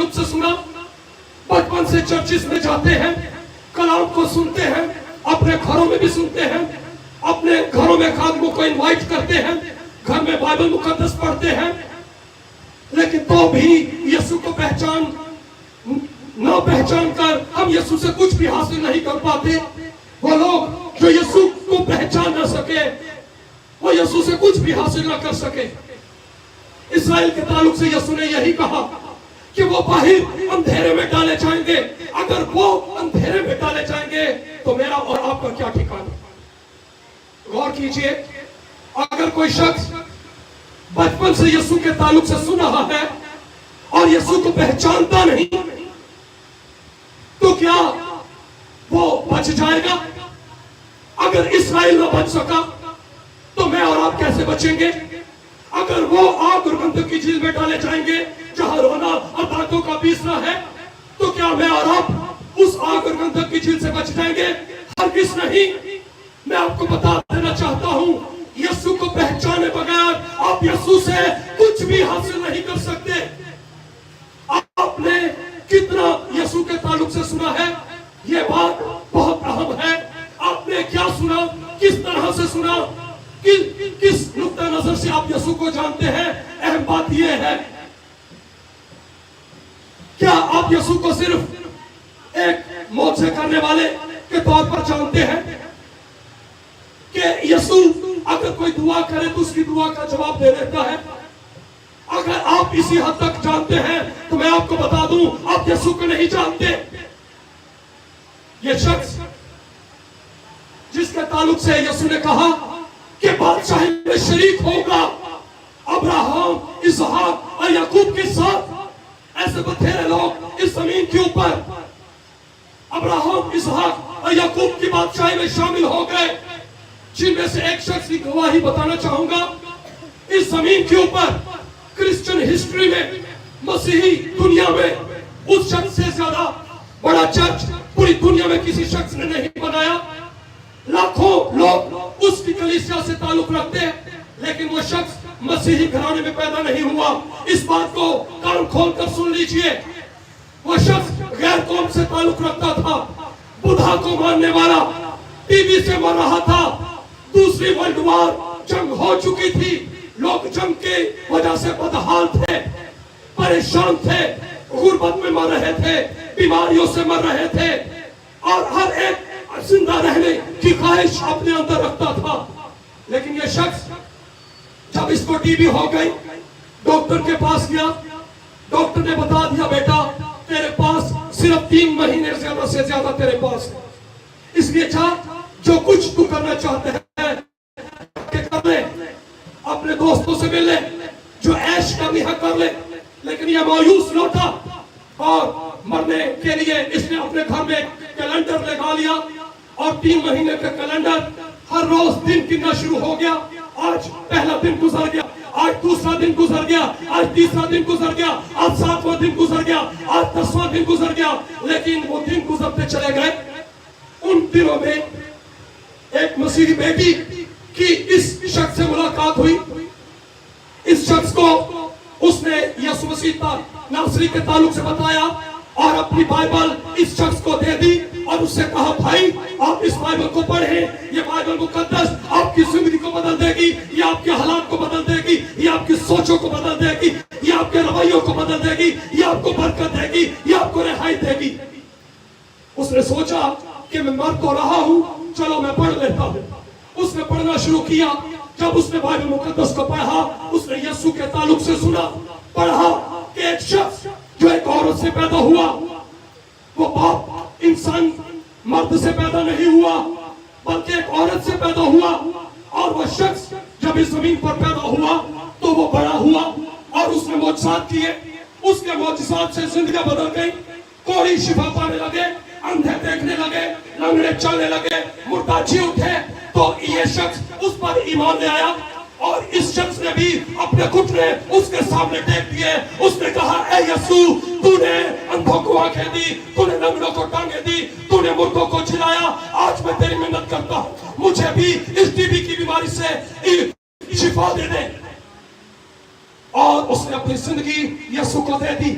ताल्लुक से सुना, बचपन से चर्चिस में जाते हैं, कलाम को सुनते हैं, अपने घरों में भी सुनते हैं, अपने घरों में खादमों को इनवाइट करते हैं, घर में बाइबल मुकद्दस पढ़ते हैं, लेकिन तो भी यीशु को पहचान कर हम यीशु से कुछ भी हासिल नहीं कर पाते। वो लोग जो यीशु को पहचान न सके, वो यीशु से कुछ भी हासिल न कर सके। इस्राएल के ताल्लुक से यीशु ने यही कहा कि वो बाहर अंधेरे में डाले जाएंगे। अगर वो अंधेरे में डाले जाएंगे तो मेरा और आपका क्या ठिकाना। गौर कीजिए, अगर कोई शख्स बचपन से यीशु के ताल्लुक से सुन रहा है और यीशु को पहचानता नहीं, तो क्या वो बच जाएगा? अगर इस्राएल न बच सका तो मैं और आप कैसे बचेंगे? अगर वो आग और गंधक की झील में डाले जाएंगे जहां रोना और दांतों का पीसना है, तो क्या मैं और आप उस आग और गंधक की झील से बच जाएंगे? हरगिज़ नहीं। मैं आपको बता देना चाहता हूं, यीशु को पहचाने बगैर आप यीशु से कुछ भी हासिल नहीं कर सकते। आपने कितना यीशु के ताल्लुक से सुना है, यह बात बहुत अहम है। आपने क्या सुना, किस तरह से सुना, किस नुक्ता नजर से आप यीशु को जानते हैं, अहम बात यह है। क्या आप यीशु को सिर्फ एक मौत से करने वाले के तौर पर जानते हैं कि यीशु अगर कोई दुआ करे तो उसकी दुआ का जवाब दे देता है? अगर आप इसी हद तक जानते हैं तो मैं आपको बता दूं, आप यीशु को नहीं जानते। ये शख्स जिसके ताल्लुक से यीशु ने कहा कि बादशाही में शरीक होगा अब्राहम, इसहाक और याकूब के साथ, ऐसे बथेरे लोग इस जमीन के ऊपर अब्राहम, इसहाक और याकूब की बादशाही में शामिल हो गए, जिनमें से एक शख्स की गवाही बताना चाहूंगा। इस जमीन के ऊपर क्रिश्चियन हिस्ट्री में, मसीही दुनिया में उस शख्स से ज्यादा बड़ा चर्च पूरी दुनिया में किसी शख्स ने नहीं बनाया। लाखों लोग उसकी कलीसिया से ताल्लुक रखते हैं, लेकिन वो शख्स मसीही घराने में पैदा नहीं हुआ। इस बात को कान खोलकर सुन लीजिए। वो शख्स गैर कौम से ताल्लुक रखता था, बुधा को मानने वाला, टीबी से मर रहा था, दूसरी वर्ल्ड वॉर जंग हो चुकी थी, लोग जंग के वजह से बदहाल थे, परेशान थे, गुर्बत में मर रहे थे, बीमारियों से मर रहे थे, और हर एक जिंदा रहने की ख्वाहिश अपने अंदर रखता था। लेकिन ये शख्स जब इसको टीबी हो गई, डॉक्टर के पास गया, डॉक्टर ने बता दिया, बेटा तेरे पास सिर्फ 3 महीने ज्यादा से ज्यादा तेरे पास है, इसलिए जो कुछ तू करना चाहते हैं कर ले, अपने दोस्तों से मिल ले, जो ऐश करनी है कर ले। लेकिन यह मायूस लौटा और मरने के लिए इसने अपने घर में कैलेंडर लगा लिया और 3 महीने का कैलेंडर, हर रोज दिन गिनना शुरू हो गया। आज पहला दिन गुजर गया, आज दूसरा दिन गुजर गया, आज तीसरा दिन गुजर गया, आज 7वां दिन गुजर गया, आज 10वां दिन गुजर गया। लेकिन वो दिन गुजरते चले गए। उन दिनों में एक मसीही बेटी की इस शख्स से मुलाकात हुई। इस शख्स को उसने यीशु मसीह नासरी के ताल्लुक से बताया और अपनी बाइबल इस शख्स को दे दी और उससे कहा, भाई आप इस बाइबल को पढ़ें, ये बाइबल मुकद्दस आपकी जिंदगी को बदल देगी, ये आपके हालात को बदल देगी, ये आपकी सोचों को बदल देगी, ये आपके रवैयों को बदल देगी, ये आपको बरकत देगी, ये आपको रिहाई देगी। उसने सोचा कि मैं मर तो रहा हूं, चलो मैं पढ़ लेता हूं। उसने पढ़ना शुरू किया। जब उसने बाइबल मुकद्दस को पढ़ा, उसने यीशु के ताल्लुक से सुना, पढ़ा कि एक शख्स जो एक औरत से पैदा हुआ, वो बाप इंसान मर्द से पैदा नहीं हुआ बल्कि एक औरत से पैदा हुआ, और वह शख्स जब इस जमीन पर पैदा हुआ तो वो बड़ा हुआ और उसने मौजज़ात किए। उसके मौजज़ात से जिंदगी बदल गई। कोढ़ी शिफा पाने लगे, अंधे देखने लगे, लंगड़े चलने लगे, मुर्दा जी उठे। तो ये शख्स उस पर ईमान ले आया और इस शख्स ने भी अपने घुटने उसके सामने टेक दिए। उसने कहा, ऐ यीशु, तूने अंधों को आंखें दी, तूने लंगड़ों को टांगे दी, तूने मुर्दों को जिलाया, आज मैं तेरी मेहनत करता हूं, मुझे भी इस टीबी की बीमारी से शिफा दे दे। और उसने अपनी जिंदगी यीशु को दे दी।